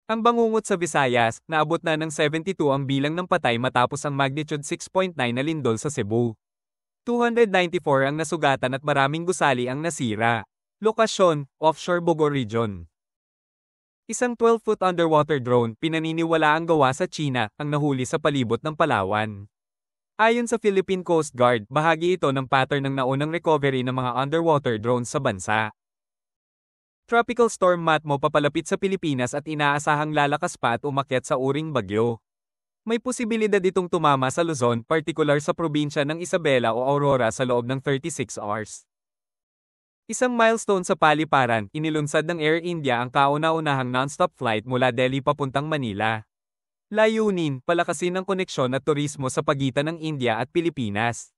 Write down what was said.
Ang bangungot sa Visayas, naabot na ng 72 ang bilang ng patay matapos ang magnitude 6.9 na lindol sa Cebu. 294 ang nasugatan at maraming gusali ang nasira. Lokasyon, offshore Bogor Region. Isang 12-foot underwater drone, pinaniniwala ang gawa sa China, ang nahuli sa palibot ng Palawan. Ayon sa Philippine Coast Guard, bahagi ito ng pattern ng naunang recovery ng mga underwater drones sa bansa. Tropical Storm Matmo papalapit sa Pilipinas at inaasahang lalakas pa at umakyat sa uring bagyo. May posibilidad itong tumama sa Luzon, partikular sa probinsya ng Isabela o Aurora sa loob ng 36 hours. Isang milestone sa paliparan, inilunsad ng Air India ang kauna-unahang non-stop flight mula Delhi papuntang Manila. Layunin, palakasin ang koneksyon at turismo sa pagitan ng India at Pilipinas.